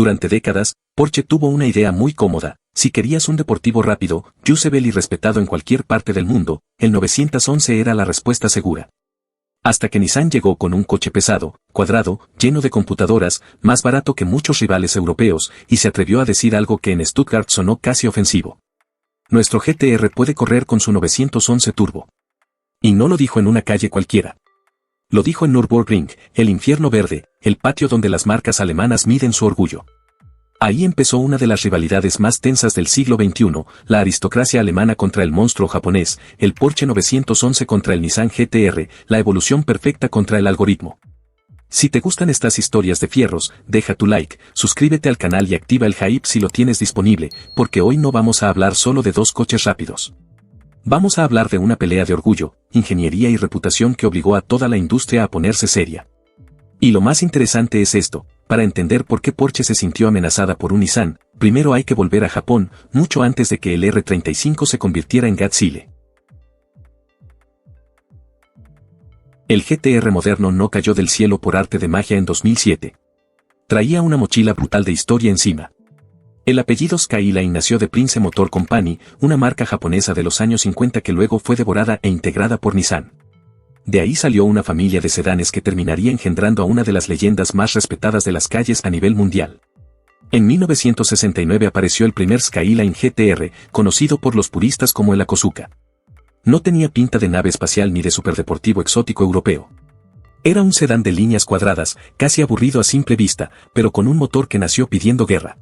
Durante décadas, Porsche tuvo una idea muy cómoda: si querías un deportivo rápido, usable y respetado en cualquier parte del mundo, el 911 era la respuesta segura. Hasta que Nissan llegó con un coche pesado, cuadrado, lleno de computadoras, más barato que muchos rivales europeos, y se atrevió a decir algo que en Stuttgart sonó casi ofensivo: nuestro GT-R puede correr con su 911 turbo. Y no lo dijo en una calle cualquiera. Lo dijo en Nürburgring, el infierno verde, el patio donde las marcas alemanas miden su orgullo. Ahí empezó una de las rivalidades más tensas del siglo XXI, la aristocracia alemana contra el monstruo japonés, el Porsche 911 contra el Nissan GT-R, la evolución perfecta contra el algoritmo. Si te gustan estas historias de fierros, deja tu like, suscríbete al canal y activa el hype si lo tienes disponible, porque hoy no vamos a hablar solo de dos coches rápidos. Vamos a hablar de una pelea de orgullo, ingeniería y reputación que obligó a toda la industria a ponerse seria. Y lo más interesante es esto: para entender por qué Porsche se sintió amenazada por un Nissan, primero hay que volver a Japón, mucho antes de que el R35 se convirtiera en Godzilla. El GT-R moderno no cayó del cielo por arte de magia en 2007. Traía una mochila brutal de historia encima. El apellido Skyline nació de Prince Motor Company, una marca japonesa de los años 50 que luego fue devorada e integrada por Nissan. De ahí salió una familia de sedanes que terminaría engendrando a una de las leyendas más respetadas de las calles a nivel mundial. En 1969 apareció el primer Skyline GT-R, conocido por los puristas como el Akosuka. No tenía pinta de nave espacial ni de superdeportivo exótico europeo. Era un sedán de líneas cuadradas, casi aburrido a simple vista, pero con un motor que nació pidiendo guerra.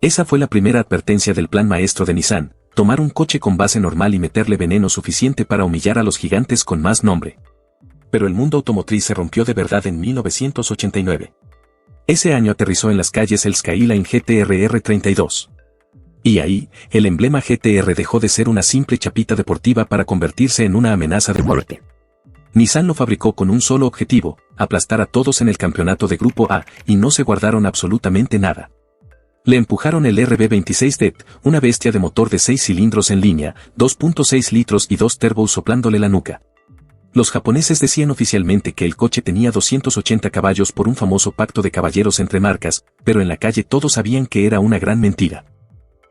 Esa fue la primera advertencia del plan maestro de Nissan: tomar un coche con base normal y meterle veneno suficiente para humillar a los gigantes con más nombre. Pero el mundo automotriz se rompió de verdad en 1989. Ese año aterrizó en las calles el Skyline GT-R R32. Y ahí, el emblema GT-R dejó de ser una simple chapita deportiva para convertirse en una amenaza de muerte. Nissan lo fabricó con un solo objetivo: aplastar a todos en el campeonato de Grupo A, y no se guardaron absolutamente nada. Le empujaron el RB26D, una bestia de motor de 6 cilindros en línea, 2.6 litros y 2 turbos soplándole la nuca. Los japoneses decían oficialmente que el coche tenía 280 caballos por un famoso pacto de caballeros entre marcas, pero en la calle todos sabían que era una gran mentira.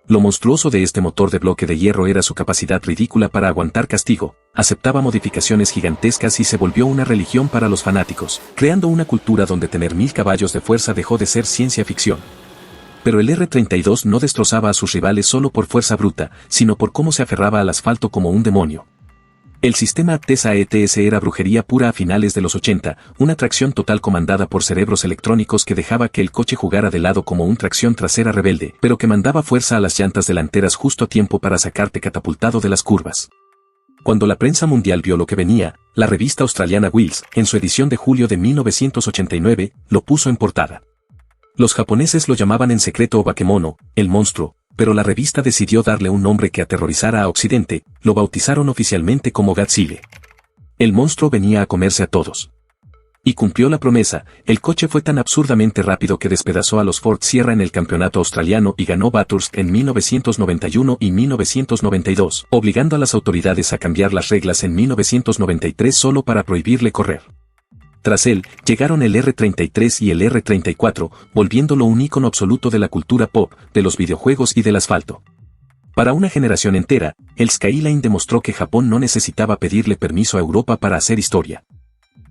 Lo monstruoso de este motor de bloque de hierro era su capacidad ridícula para aguantar castigo, aceptaba modificaciones gigantescas y se volvió una religión para los fanáticos, creando una cultura donde tener 1000 caballos de fuerza dejó de ser ciencia ficción. Pero el R32 no destrozaba a sus rivales solo por fuerza bruta, sino por cómo se aferraba al asfalto como un demonio. El sistema TESA-ETS era brujería pura a finales de los 80, una tracción total comandada por cerebros electrónicos que dejaba que el coche jugara de lado como un tracción trasera rebelde, pero que mandaba fuerza a las llantas delanteras justo a tiempo para sacarte catapultado de las curvas. Cuando la prensa mundial vio lo que venía, la revista australiana Wheels, en su edición de julio de 1989, lo puso en portada. Los japoneses lo llamaban en secreto Bakemono, el monstruo, pero la revista decidió darle un nombre que aterrorizara a Occidente: lo bautizaron oficialmente como Godzilla. El monstruo venía a comerse a todos. Y cumplió la promesa: el coche fue tan absurdamente rápido que despedazó a los Ford Sierra en el campeonato australiano y ganó Bathurst en 1991 y 1992, obligando a las autoridades a cambiar las reglas en 1993 solo para prohibirle correr. Tras él, llegaron el R33 y el R34, volviéndolo un ícono absoluto de la cultura pop, de los videojuegos y del asfalto. Para una generación entera, el Skyline demostró que Japón no necesitaba pedirle permiso a Europa para hacer historia.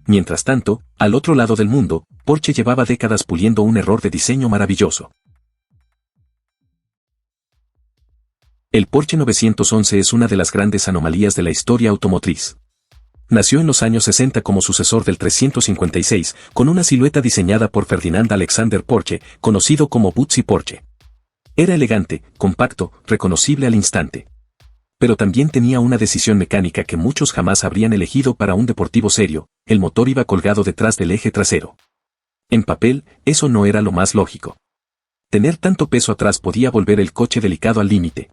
Mientras tanto, al otro lado del mundo, Porsche llevaba décadas puliendo un error de diseño maravilloso. El Porsche 911 es una de las grandes anomalías de la historia automotriz. Nació en los años 60 como sucesor del 356, con una silueta diseñada por Ferdinand Alexander Porsche, conocido como Bootsy Porsche. Era elegante, compacto, reconocible al instante. Pero también tenía una decisión mecánica que muchos jamás habrían elegido para un deportivo serio: el motor iba colgado detrás del eje trasero. En papel, eso no era lo más lógico. Tener tanto peso atrás podía volver el coche delicado al límite.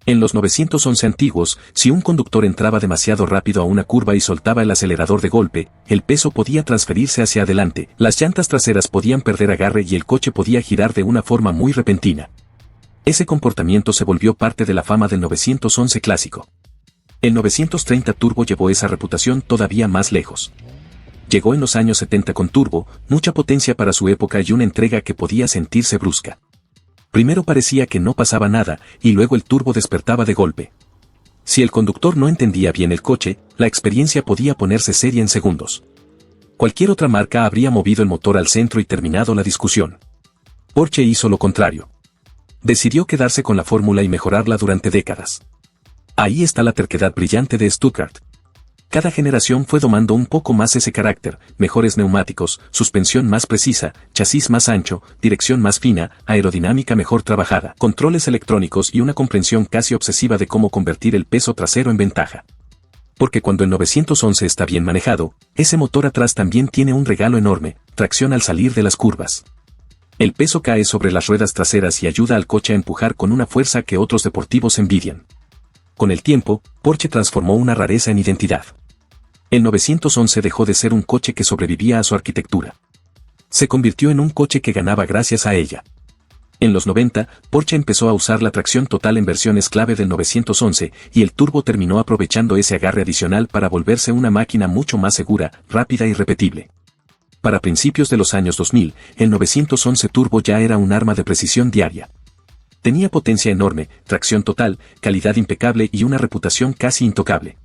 En los 911 antiguos, si un conductor entraba demasiado rápido a una curva y soltaba el acelerador de golpe, el peso podía transferirse hacia adelante, las llantas traseras podían perder agarre y el coche podía girar de una forma muy repentina. Ese comportamiento se volvió parte de la fama del 911 clásico. El 930 Turbo llevó esa reputación todavía más lejos. Llegó en los años 70 con turbo, mucha potencia para su época y una entrega que podía sentirse brusca. Primero parecía que no pasaba nada, y luego el turbo despertaba de golpe. Si el conductor no entendía bien el coche, la experiencia podía ponerse seria en segundos. Cualquier otra marca habría movido el motor al centro y terminado la discusión. Porsche hizo lo contrario. Decidió quedarse con la fórmula y mejorarla durante décadas. Ahí está la terquedad brillante de Stuttgart. Cada generación fue domando un poco más ese carácter: mejores neumáticos, suspensión más precisa, chasis más ancho, dirección más fina, aerodinámica mejor trabajada, controles electrónicos y una comprensión casi obsesiva de cómo convertir el peso trasero en ventaja. Porque cuando el 911 está bien manejado, ese motor atrás también tiene un regalo enorme: tracción al salir de las curvas. El peso cae sobre las ruedas traseras y ayuda al coche a empujar con una fuerza que otros deportivos envidian. Con el tiempo, Porsche transformó una rareza en identidad. El 911 dejó de ser un coche que sobrevivía a su arquitectura. Se convirtió en un coche que ganaba gracias a ella. En los 90, Porsche empezó a usar la tracción total en versiones clave del 911, y el turbo terminó aprovechando ese agarre adicional para volverse una máquina mucho más segura, rápida y repetible. Para principios de los años 2000, el 911 turbo ya era un arma de precisión diaria. Tenía potencia enorme, tracción total, calidad impecable y una reputación casi intocable.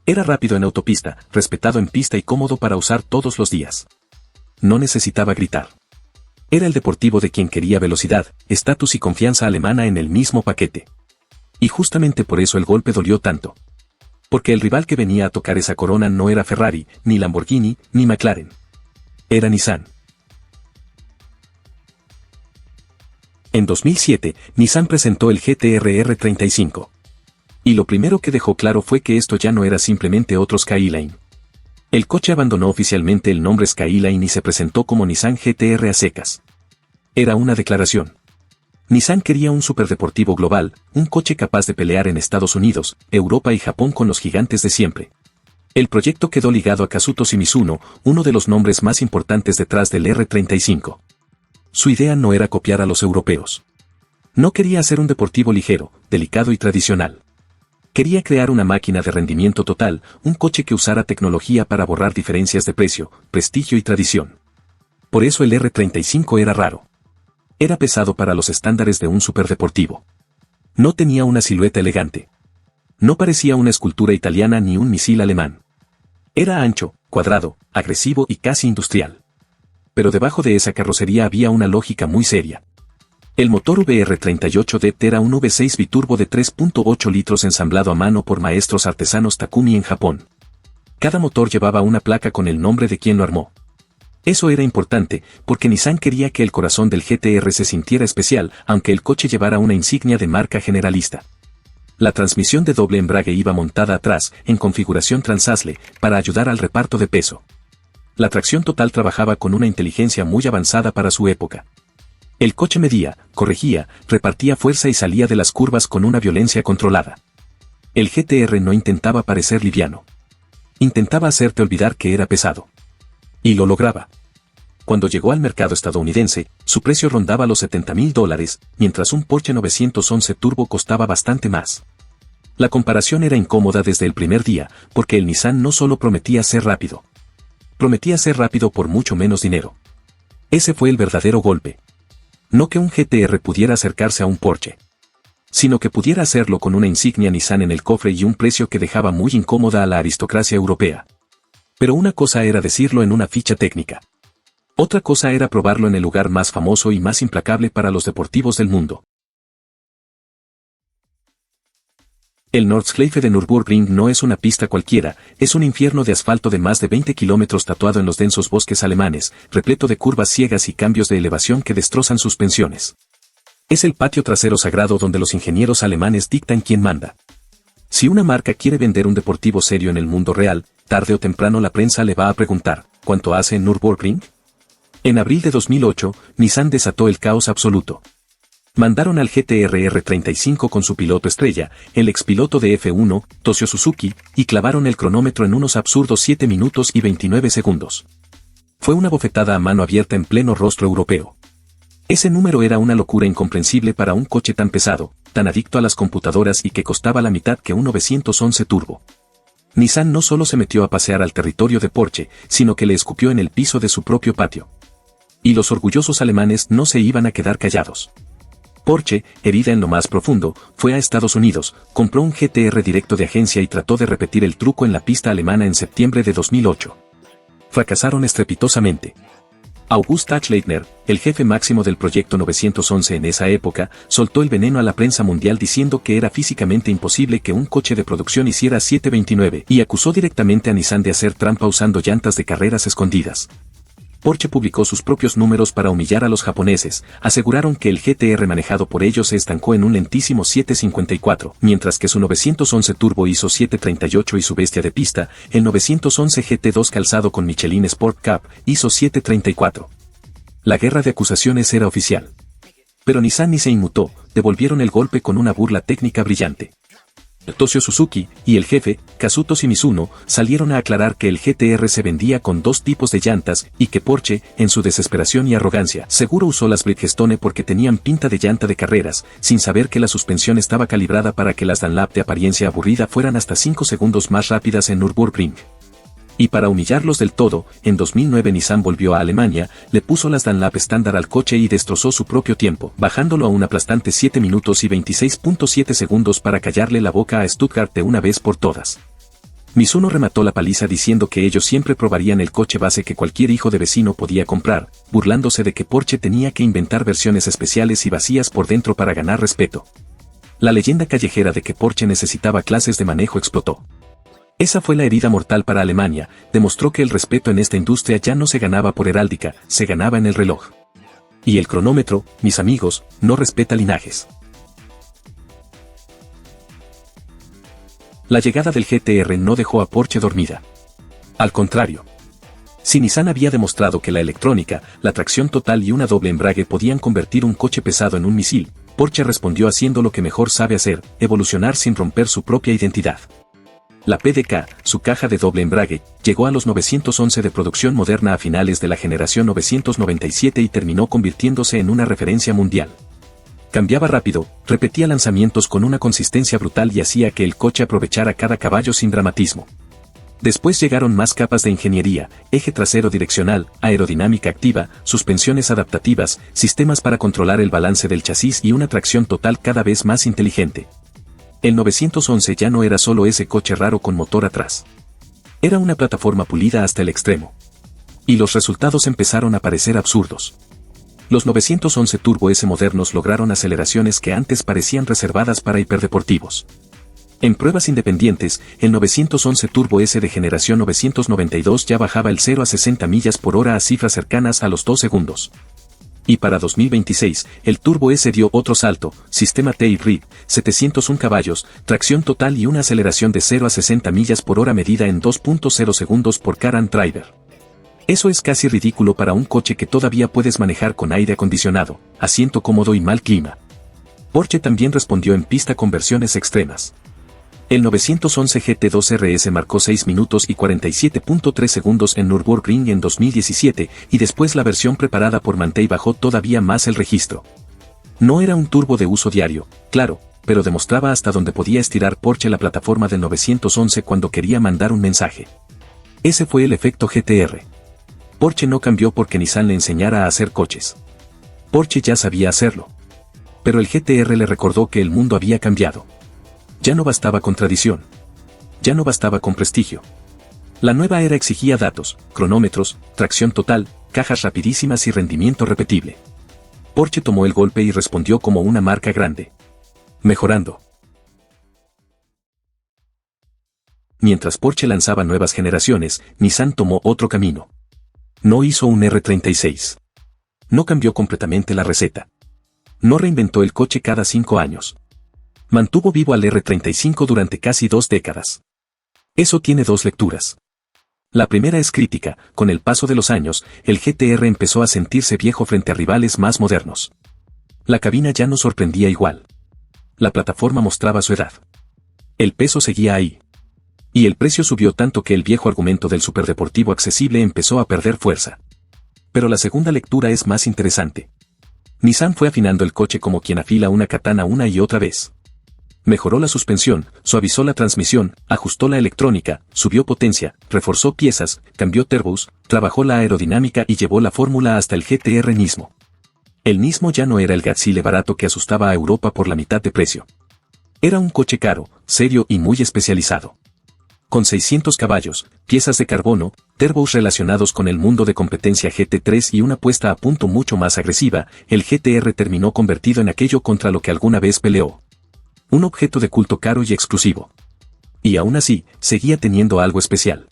Era rápido en autopista, respetado en pista y cómodo para usar todos los días. No necesitaba gritar. Era el deportivo de quien quería velocidad, estatus y confianza alemana en el mismo paquete. Y justamente por eso el golpe dolió tanto. Porque el rival que venía a tocar esa corona no era Ferrari, ni Lamborghini, ni McLaren. Era Nissan. En 2007, Nissan presentó el GT-R 35. Y lo primero que dejó claro fue que esto ya no era simplemente otro Skyline. El coche abandonó oficialmente el nombre Skyline y se presentó como Nissan GT-R a secas. Era una declaración. Nissan quería un superdeportivo global, un coche capaz de pelear en Estados Unidos, Europa y Japón con los gigantes de siempre. El proyecto quedó ligado a Kazuto Shimizuno, uno de los nombres más importantes detrás del R35. Su idea no era copiar a los europeos. No quería hacer un deportivo ligero, delicado y tradicional. Quería crear una máquina de rendimiento total, un coche que usara tecnología para borrar diferencias de precio, prestigio y tradición. Por eso el R35 era raro. Era pesado para los estándares de un superdeportivo. No tenía una silueta elegante. No parecía una escultura italiana ni un misil alemán. Era ancho, cuadrado, agresivo y casi industrial. Pero debajo de esa carrocería había una lógica muy seria. El motor VR38 era un V6 biturbo de 3.8 litros ensamblado a mano por maestros artesanos Takumi en Japón. Cada motor llevaba una placa con el nombre de quien lo armó. Eso era importante, porque Nissan quería que el corazón del GT-R se sintiera especial, aunque el coche llevara una insignia de marca generalista. La transmisión de doble embrague iba montada atrás, en configuración transasle, para ayudar al reparto de peso. La tracción total trabajaba con una inteligencia muy avanzada para su época. El coche medía, corregía, repartía fuerza y salía de las curvas con una violencia controlada. El GT-R no intentaba parecer liviano. Intentaba hacerte olvidar que era pesado. Y lo lograba. Cuando llegó al mercado estadounidense, su precio rondaba los $70.000, mientras un Porsche 911 Turbo costaba bastante más. La comparación era incómoda desde el primer día, porque el Nissan no solo prometía ser rápido. Prometía ser rápido por mucho menos dinero. Ese fue el verdadero golpe. No que un GT-R pudiera acercarse a un Porsche, sino que pudiera hacerlo con una insignia Nissan en el cofre y un precio que dejaba muy incómoda a la aristocracia europea. Pero una cosa era decirlo en una ficha técnica. Otra cosa era probarlo en el lugar más famoso y más implacable para los deportivos del mundo. El Nordschleife de Nürburgring no es una pista cualquiera, es un infierno de asfalto de más de 20 kilómetros tatuado en los densos bosques alemanes, repleto de curvas ciegas y cambios de elevación que destrozan suspensiones. Es el patio trasero sagrado donde los ingenieros alemanes dictan quién manda. Si una marca quiere vender un deportivo serio en el mundo real, tarde o temprano la prensa le va a preguntar, ¿cuánto hace en Nürburgring? En abril de 2008, Nissan desató el caos absoluto. Mandaron al GT-R 35 con su piloto estrella, el expiloto de F1, Toshio Suzuki, y clavaron el cronómetro en unos absurdos 7 minutos y 29 segundos. Fue una bofetada a mano abierta en pleno rostro europeo. Ese número era una locura incomprensible para un coche tan pesado, tan adicto a las computadoras y que costaba la mitad que un 911 Turbo. Nissan no solo se metió a pasear al territorio de Porsche, sino que le escupió en el piso de su propio patio. Y los orgullosos alemanes no se iban a quedar callados. Porsche, herida en lo más profundo, fue a Estados Unidos, compró un GTR directo de agencia y trató de repetir el truco en la pista alemana en septiembre de 2008. Fracasaron estrepitosamente. August Achleitner, el jefe máximo del proyecto 911 en esa época, soltó el veneno a la prensa mundial diciendo que era físicamente imposible que un coche de producción hiciera 729 y acusó directamente a Nissan de hacer trampa usando llantas de carreras escondidas. Porsche publicó sus propios números para humillar a los japoneses, aseguraron que el GTR manejado por ellos se estancó en un lentísimo 754, mientras que su 911 Turbo hizo 738 y su bestia de pista, el 911 GT2 calzado con Michelin Sport Cup, hizo 734. La guerra de acusaciones era oficial. Pero Nissan ni se inmutó, devolvieron el golpe con una burla técnica brillante. Toshio Suzuki y el jefe, Kazuto Shimizuno, salieron a aclarar que el GTR se vendía con dos tipos de llantas y que Porsche, en su desesperación y arrogancia, seguro usó las Bridgestone porque tenían pinta de llanta de carreras, sin saber que la suspensión estaba calibrada para que las Dunlop de apariencia aburrida fueran hasta 5 segundos más rápidas en Nürburgring. Y para humillarlos del todo, en 2009 Nissan volvió a Alemania, le puso las Dunlop estándar al coche y destrozó su propio tiempo, bajándolo a un aplastante 7 minutos y 26.7 segundos para callarle la boca a Stuttgart de una vez por todas. Mizuno remató la paliza diciendo que ellos siempre probarían el coche base que cualquier hijo de vecino podía comprar, burlándose de que Porsche tenía que inventar versiones especiales y vacías por dentro para ganar respeto. La leyenda callejera de que Porsche necesitaba clases de manejo explotó. Esa fue la herida mortal para Alemania, demostró que el respeto en esta industria ya no se ganaba por heráldica, se ganaba en el reloj. Y el cronómetro, mis amigos, no respeta linajes. La llegada del GTR no dejó a Porsche dormida. Al contrario. Si Nissan había demostrado que la electrónica, la tracción total y una doble embrague podían convertir un coche pesado en un misil, Porsche respondió haciendo lo que mejor sabe hacer, evolucionar sin romper su propia identidad. La PDK, su caja de doble embrague, llegó a los 911 de producción moderna a finales de la generación 997 y terminó convirtiéndose en una referencia mundial. Cambiaba rápido, repetía lanzamientos con una consistencia brutal y hacía que el coche aprovechara cada caballo sin dramatismo. Después llegaron más capas de ingeniería, eje trasero direccional, aerodinámica activa, suspensiones adaptativas, sistemas para controlar el balance del chasis y una tracción total cada vez más inteligente. El 911 ya no era solo ese coche raro con motor atrás. Era una plataforma pulida hasta el extremo. Y los resultados empezaron a parecer absurdos. Los 911 Turbo S modernos lograron aceleraciones que antes parecían reservadas para hiperdeportivos. En pruebas independientes, el 911 Turbo S de generación 992 ya bajaba el 0 a 60 millas por hora a cifras cercanas a los 2 segundos. Y para 2026, el Turbo S dio otro salto, sistema T-Hybrid, 701 caballos, tracción total y una aceleración de 0 a 60 millas por hora medida en 2.0 segundos por car and driver. Eso es casi ridículo para un coche que todavía puedes manejar con aire acondicionado, asiento cómodo y mal clima. Porsche también respondió en pista con versiones extremas. El 911 GT2 RS marcó 6 minutos y 47.3 segundos en Nürburgring en 2017, y después la versión preparada por Manthey bajó todavía más el registro. No era un turbo de uso diario, claro, pero demostraba hasta dónde podía estirar Porsche la plataforma del 911 cuando quería mandar un mensaje. Ese fue el efecto GTR. Porsche no cambió porque Nissan le enseñara a hacer coches. Porsche ya sabía hacerlo. Pero el GTR le recordó que el mundo había cambiado. Ya no bastaba con tradición. Ya no bastaba con prestigio. La nueva era exigía datos, cronómetros, tracción total, cajas rapidísimas y rendimiento repetible. Porsche tomó el golpe y respondió como una marca grande. Mejorando. Mientras Porsche lanzaba nuevas generaciones, Nissan tomó otro camino. No hizo un R36. No cambió completamente la receta. No reinventó el coche cada 5 años. Mantuvo vivo al R35 durante casi 2 décadas. Eso tiene 2 lecturas. La primera es crítica, con el paso de los años, el GTR empezó a sentirse viejo frente a rivales más modernos. La cabina ya no sorprendía igual. La plataforma mostraba su edad. El peso seguía ahí. Y el precio subió tanto que el viejo argumento del superdeportivo accesible empezó a perder fuerza. Pero la segunda lectura es más interesante. Nissan fue afinando el coche como quien afila una katana una y otra vez. Mejoró la suspensión, suavizó la transmisión, ajustó la electrónica, subió potencia, reforzó piezas, cambió turbos, trabajó la aerodinámica y llevó la fórmula hasta el GT-R Nismo. El Nismo ya no era el Gazelle barato que asustaba a Europa por la mitad de precio. Era un coche caro, serio y muy especializado. Con 600 caballos, piezas de carbono, turbos relacionados con el mundo de competencia GT3 y una puesta a punto mucho más agresiva, el GT-R terminó convertido en aquello contra lo que alguna vez peleó. Un objeto de culto caro y exclusivo. Y aún así, seguía teniendo algo especial.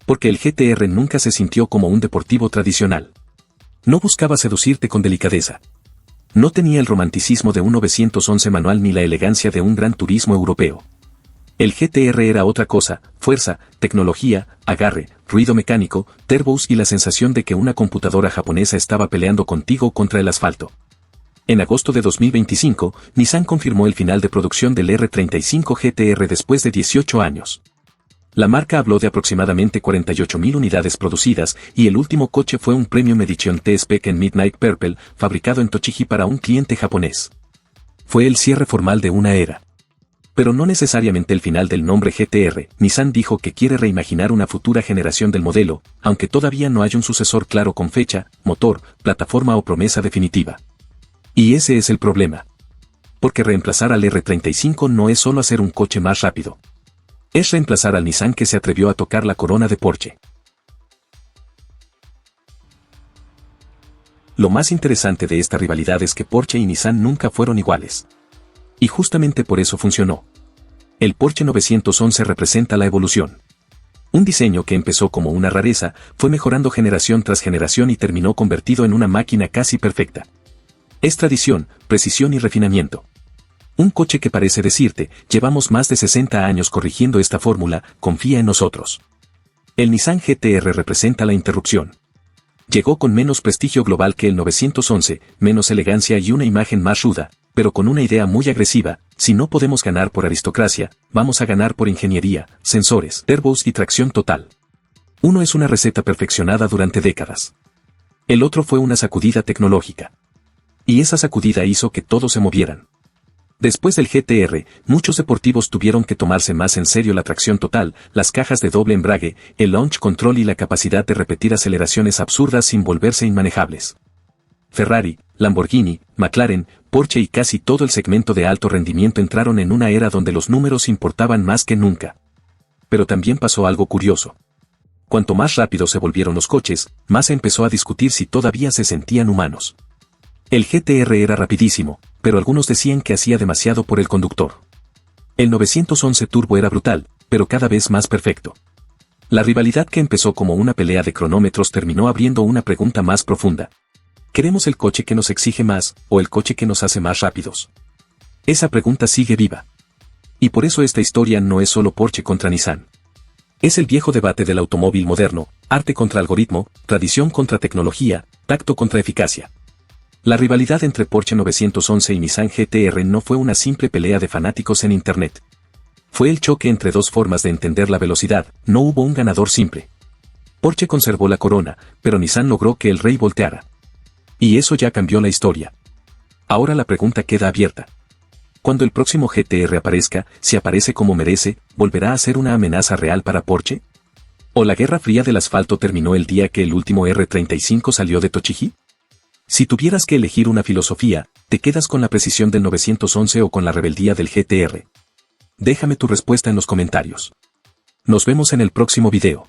Porque el GT-R nunca se sintió como un deportivo tradicional. No buscaba seducirte con delicadeza. No tenía el romanticismo de un 911 manual ni la elegancia de un gran turismo europeo. El GT-R era otra cosa: fuerza, tecnología, agarre, ruido mecánico, turbos y la sensación de que una computadora japonesa estaba peleando contigo contra el asfalto. En agosto de 2025, Nissan confirmó el final de producción del R35 GT-R después de 18 años. La marca habló de aproximadamente 48.000 unidades producidas y el último coche fue un Premium Edition T-Spec en Midnight Purple, fabricado en Tochigi para un cliente japonés. Fue el cierre formal de una era. Pero no necesariamente el final del nombre GT-R. Nissan dijo que quiere reimaginar una futura generación del modelo, aunque todavía no hay un sucesor claro con fecha, motor, plataforma o promesa definitiva. Y ese es el problema. Porque reemplazar al R35 no es solo hacer un coche más rápido. Es reemplazar al Nissan que se atrevió a tocar la corona de Porsche. Lo más interesante de esta rivalidad es que Porsche y Nissan nunca fueron iguales. Y justamente por eso funcionó. El Porsche 911 representa la evolución. Un diseño que empezó como una rareza, fue mejorando generación tras generación y terminó convertido en una máquina casi perfecta. Es tradición, precisión y refinamiento. Un coche que parece decirte: llevamos más de 60 años corrigiendo esta fórmula, confía en nosotros. El Nissan GT-R representa la interrupción. Llegó con menos prestigio global que el 911, menos elegancia y una imagen más ruda, pero con una idea muy agresiva: si no podemos ganar por aristocracia, vamos a ganar por ingeniería, sensores, turbos y tracción total. Uno es una receta perfeccionada durante décadas. El otro fue una sacudida tecnológica. Y esa sacudida hizo que todos se movieran. Después del GT-R, muchos deportivos tuvieron que tomarse más en serio la tracción total, las cajas de doble embrague, el launch control y la capacidad de repetir aceleraciones absurdas sin volverse inmanejables. Ferrari, Lamborghini, McLaren, Porsche y casi todo el segmento de alto rendimiento entraron en una era donde los números importaban más que nunca. Pero también pasó algo curioso. Cuanto más rápido se volvieron los coches, más se empezó a discutir si todavía se sentían humanos. El GT-R era rapidísimo, pero algunos decían que hacía demasiado por el conductor. El 911 Turbo era brutal, pero cada vez más perfecto. La rivalidad que empezó como una pelea de cronómetros terminó abriendo una pregunta más profunda. ¿Queremos el coche que nos exige más, o el coche que nos hace más rápidos? Esa pregunta sigue viva. Y por eso esta historia no es solo Porsche contra Nissan. Es el viejo debate del automóvil moderno: arte contra algoritmo, tradición contra tecnología, tacto contra eficacia. La rivalidad entre Porsche 911 y Nissan GT-R no fue una simple pelea de fanáticos en Internet. Fue el choque entre dos formas de entender la velocidad, no hubo un ganador simple. Porsche conservó la corona, pero Nissan logró que el rey volteara. Y eso ya cambió la historia. Ahora la pregunta queda abierta. Cuando el próximo GT-R aparezca, si aparece como merece, ¿volverá a ser una amenaza real para Porsche? ¿O la guerra fría del asfalto terminó el día que el último R35 salió de Tochigi? Si tuvieras que elegir una filosofía, ¿te quedas con la precisión del 911 o con la rebeldía del GT-R? Déjame tu respuesta en los comentarios. Nos vemos en el próximo video.